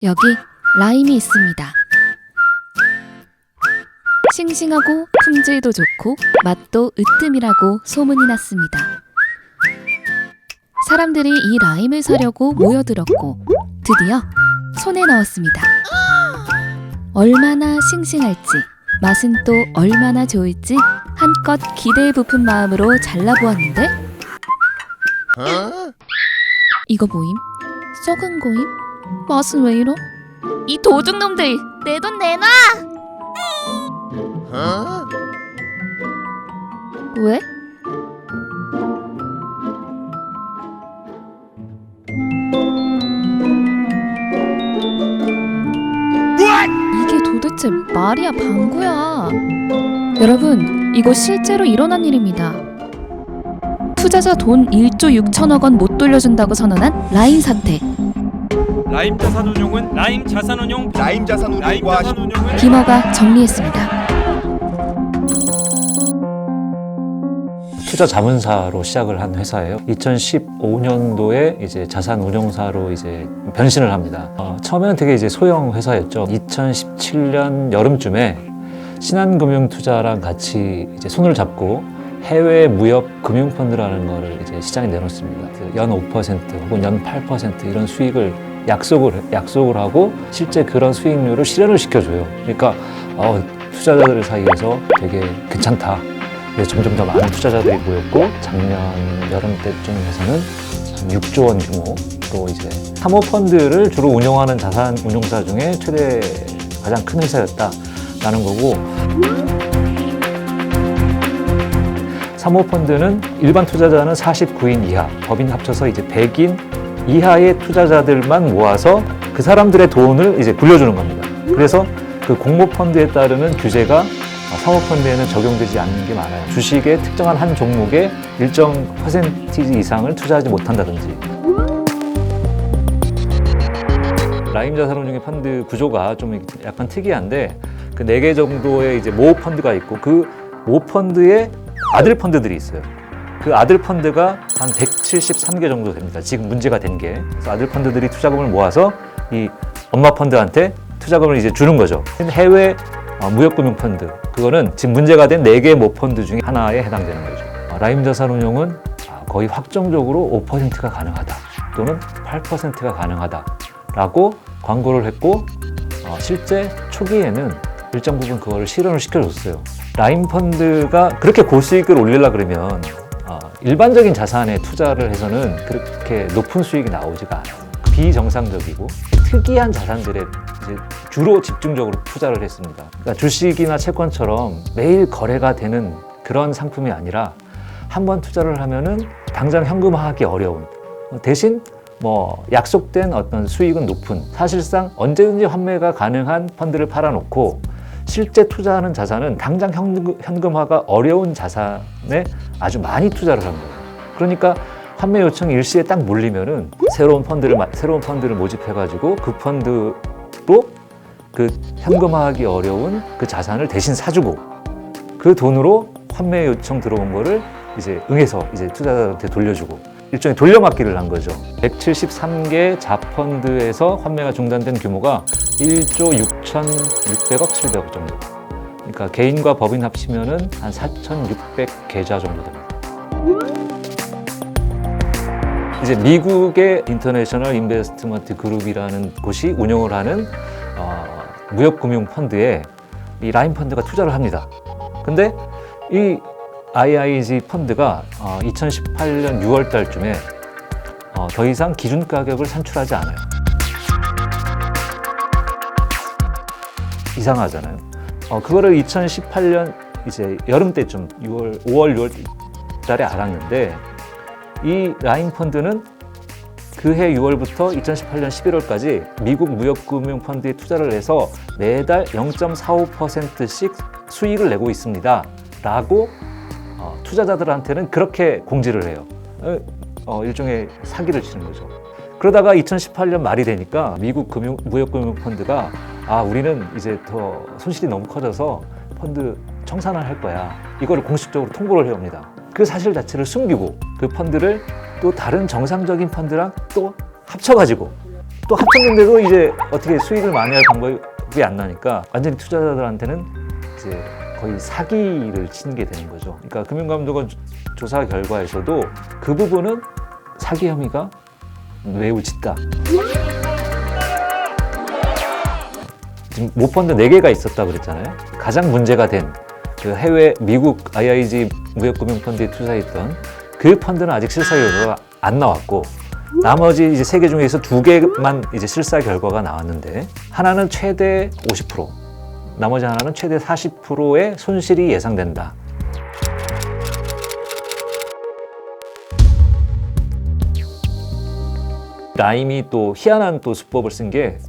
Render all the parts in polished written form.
여기 라임이 있습니다. 싱싱하고 품질도 좋고 맛도 으뜸이라고 소문이 났습니다. 사람들이 이 라임을 사려고 모여들었고 드디어 손에 넣었습니다. 얼마나 싱싱할지 맛은 또 얼마나 좋을지 한껏 기대에 부푼 마음으로 잘라보았는데 이거 뭐임? 썩은 거임? 맛은 왜 이러? 이 도둑놈들! 내 돈 내놔! 왜? 이게 도대체 말이야 방구야? 여러분, 이거 실제로 일어난 일입니다. 투자자 돈 1조 6천억 원 못 돌려준다고 선언한 라임 사태. 라임 자산운용은 라임 자산운용과 김어가 정리했습니다. 투자 자문사로 시작을 한 회사예요. 2015년도에 이제 자산운용사로 이제 변신을 합니다. 처음에는 되게 이제 소형 회사였죠. 2017년 여름쯤에 신한금융투자랑 같이 이제 손을 잡고 해외 무역 금융펀드라는 거를 이제 시장에 내놓습니다. 연 5% 혹은 연 8% 이런 수익을 약속을 하고 실제 그런 수익률을 실현을 시켜줘요. 그러니까 투자자들 사이에서 되게 괜찮다. 그래서 점점 더 많은 투자자들이 모였고 작년 여름 때쯤에서는 한 6조 원 규모로 이제 사모펀드를 주로 운영하는 자산 운용사 중에 가장 큰 회사였다라는 거고, 사모펀드는 일반 투자자는 49인 이하, 법인 합쳐서 이제 100인 이하의 투자자들만 모아서 그 사람들의 돈을 이제 굴려주는 겁니다. 그래서 그 공모펀드에 따르는 규제가 사모펀드에는 적용되지 않는 게 많아요. 주식의 특정한 한 종목에 일정 퍼센티지 이상을 투자하지 못한다든지. 라임 자산운용의 펀드 구조가 좀 약간 특이한데 그 4개 정도의 이제 모 펀드가 있고 그 모 펀드에 아들 펀드들이 있어요. 그 아들 펀드가 한 173개 정도 됩니다. 지금 문제가 된 게. 그래서 아들 펀드들이 투자금을 모아서 이 엄마 펀드한테 투자금을 이제 주는 거죠. 해외 무역금융 펀드, 그거는 지금 문제가 된 4개 모 펀드 중에 하나에 해당되는 거죠. 라임 자산운용은 거의 확정적으로 5%가 가능하다 또는 8%가 가능하다라고 광고를 했고 실제 초기에는 일정 부분 그거를 실현을 시켜줬어요. 라임 펀드가 그렇게 고수익을 올리려고 그러면 일반적인 자산에 투자를 해서는 그렇게 높은 수익이 나오지가 않아요. 비정상적이고 특이한 자산들에 이제 주로 집중적으로 투자를 했습니다. 그러니까 주식이나 채권처럼 매일 거래가 되는 그런 상품이 아니라 한번 투자를 하면은 당장 현금화하기 어려운, 대신 약속된 어떤 수익은 높은, 사실상 언제든지 환매가 가능한 펀드를 팔아놓고 실제 투자하는 자산은 당장 현금화가 어려운 자산에 아주 많이 투자를 한 거예요. 그러니까 환매 요청이 일시에 딱 몰리면은 새로운 펀드를 모집해가지고 그 펀드로 그 현금화하기 어려운 그 자산을 대신 사주고 그 돈으로 환매 요청 들어온 거를 이제 응해서 이제 투자자한테 돌려주고 일종의 돌려막기를 한 거죠. 173개 자펀드에서 환매가 중단된 규모가 1조 6,600억, 700억 정도. 그러니까 개인과 법인 합치면은 한 4,600계좌 정도 됩니다. 이제 미국의 인터내셔널 인베스트먼트 그룹이라는 곳이 운영을 하는 무역금융 펀드에 이 라임 펀드가 투자를 합니다. 근데 이 IIG 펀드가 2018년 6월 달쯤에 더 이상 기준 가격을 산출하지 않아요. 이상하잖아요. 그거를 2018년 이제 여름 때쯤 5월, 6월 달에 알았는데 이 라임 펀드는 그해 6월부터 2018년 11월까지 미국 무역금융 펀드에 투자를 해서 매달 0.45%씩 수익을 내고 있습니다. 라고 투자자들한테는 그렇게 공지를 해요. 일종의 사기를 치는 거죠. 그러다가 2018년 말이 되니까 미국 무역금융 펀드가 우리는 이제 더 손실이 너무 커져서 펀드 청산을 할 거야. 이거를 공식적으로 통보를 해옵니다. 그 사실 자체를 숨기고 그 펀드를 또 다른 정상적인 펀드랑 또 합쳐가지고 또 합쳤는데도 이제 어떻게 수익을 많이 할 방법이 안 나니까 완전히 투자자들한테는 이제 거의 사기를 치는 게 되는 거죠. 그러니까 금융감독원 조사 결과에서도 그 부분은 사기 혐의가 매우 짙다. 지금 모펀드 4개가 있었다고 그랬잖아요. 가장 문제가 된 그 해외 미국 IIG 무역금융펀드에 투자했던 그 펀드는 아직 실사 결과가 안 나왔고, 나머지 이제 3개 중에서 2개만 이제 실사 결과가 나왔는데, 하나는 최대 50%, 나머지 하나는 최대 40%의 손실이 예상된다. 라임이 또 희한한 또 수법을 쓴 게,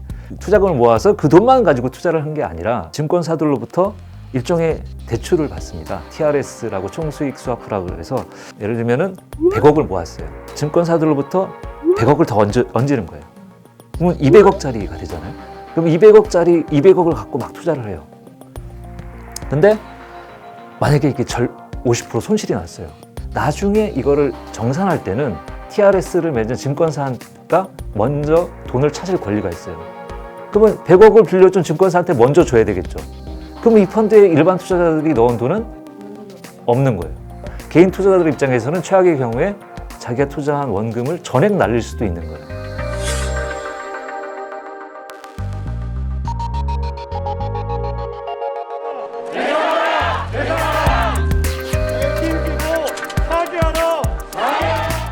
투자금을 모아서 그 돈만 가지고 투자를 한 게 아니라 증권사들로부터 일종의 대출을 받습니다. TRS라고 총수익 스와프라고 해서, 예를 들면은 100억을 모았어요. 증권사들로부터 100억을 더 얹는 거예요. 그러면 200억짜리가 되잖아요. 그럼 200억을 갖고 막 투자를 해요. 근데 만약에 이게 50% 손실이 났어요. 나중에 이거를 정산할 때는 TRS를 맺은 증권사가 먼저 돈을 찾을 권리가 있어요. 그러면 100억을 빌려준 증권사한테 먼저 줘야 되겠죠. 그러면 이 펀드에 일반 투자자들이 넣은 돈은 없는 거예요. 개인 투자자들 입장에서는 최악의 경우에 자기가 투자한 원금을 전액 날릴 수도 있는 거예요.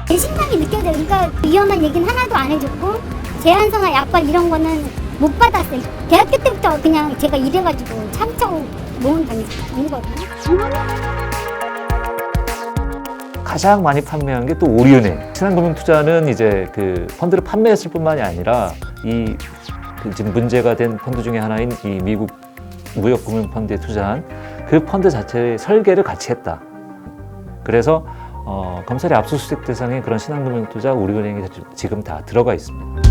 배신감이 느껴져요. 그러니까 위험한 얘기는 하나도 안 해줬고, 제한성화 약발 이런 거는 못 받았어요. 대학교 때부터 그냥 제가 이래가지고 차곡차곡 모은 돈이 있거든요. 가장 많이 판매한 게 또 오리은행. 신한금융투자는 이제 그 펀드를 판매했을 뿐만이 아니라 이 그 지금 문제가 된 펀드 중에 하나인 이 미국 무역금융펀드에 투자한 그 펀드 자체의 설계를 같이 했다. 그래서 검찰의 압수수색 대상에 그런 신한금융투자, 우리은행이 지금 다 들어가 있습니다.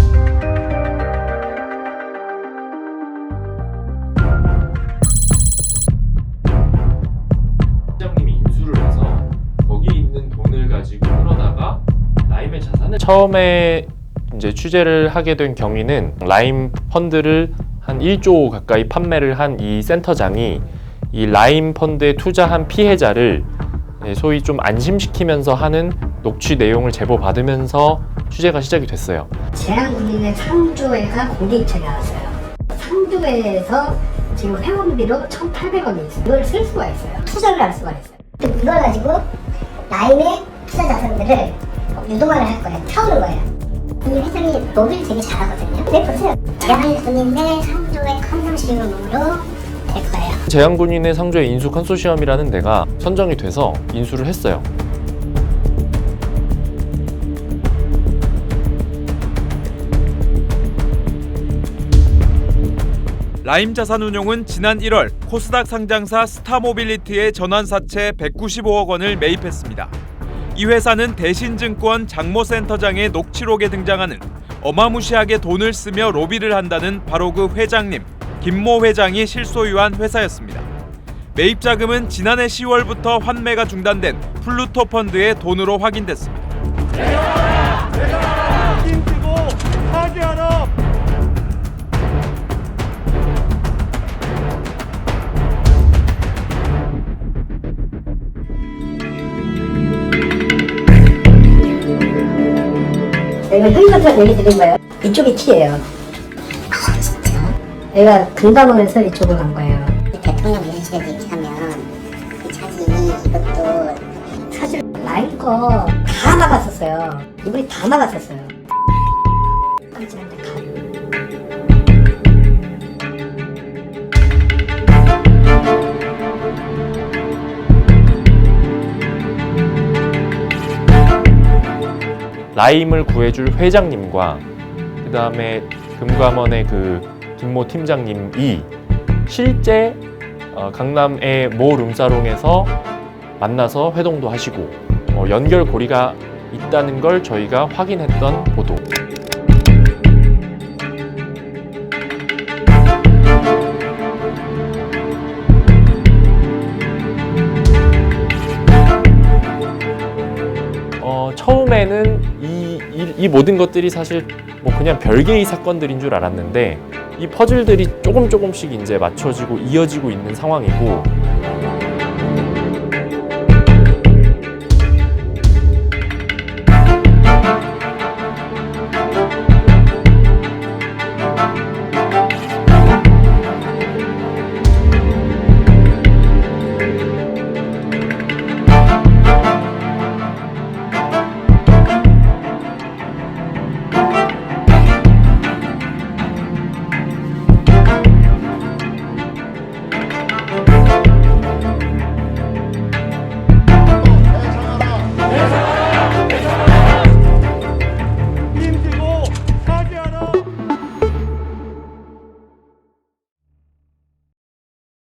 팀장님이 인수를 해서 거기 있는 돈을 가지고 끌어다가 라임의 자산을 처음에 이제 취재를 하게 된 경위는 라임 펀드를 한 1조 가까이 판매를 한 이 센터장이 이 라임 펀드에 투자한 피해자를 소위 좀 안심시키면서 하는 녹취 내용을 제보받으면서 취재가 시작이 됐어요. 제한군인의 상조회가 공개 입찰이 나왔어요. 상조회에서 지금 회원비로 1,800원이 있어요. 이걸 쓸 수가 있어요. 투자를 할 수가 있어요. 이걸 가지고 라임의 투자 자산들을 유동화를 할 거예요. 태우는 거예요. 이 회장이 로비를 되게 잘하거든요. 네, 보세요. 제한군인의 상조회 컨소시엄으로 될 거예요. 제한군인의 상조회 인수 컨소시엄이라는 데가 선정이 돼서 인수를 했어요. 라임 자산운용은 지난 1월 코스닥 상장사 스타모빌리티의 전환사채 195억 원을 매입했습니다. 이 회사는 대신증권 장모센터장의 녹취록에 등장하는 어마무시하게 돈을 쓰며 로비를 한다는 바로 그 회장님, 김모 회장이 실소유한 회사였습니다. 매입 자금은 지난해 10월부터 환매가 중단된 플루토 펀드의 돈으로 확인됐습니다. 힘주고 파괴하라. 여기가 흥분처럼 얘기 드린 거예요. 이쪽이 키예요. 아, 진짜? 얘가 금감원에서 이쪽으로 간 거예요. 대통령 인수에 대입하면 그 자기 이것도 사실 라임 거 다 막았었어요. 이분이 다 막았었어요. 라임을 구해줄 회장님과 그 다음에 금감원의 그 김모 팀장님이 실제 강남의 모 룸사롱에서 만나서 회동도 하시고 연결고리가 있다는 걸 저희가 확인했던 보도. 처음에는 이 모든 것들이 사실 뭐 그냥 별개의 사건들인 줄 알았는데 이 퍼즐들이 조금씩 이제 맞춰지고 이어지고 있는 상황이고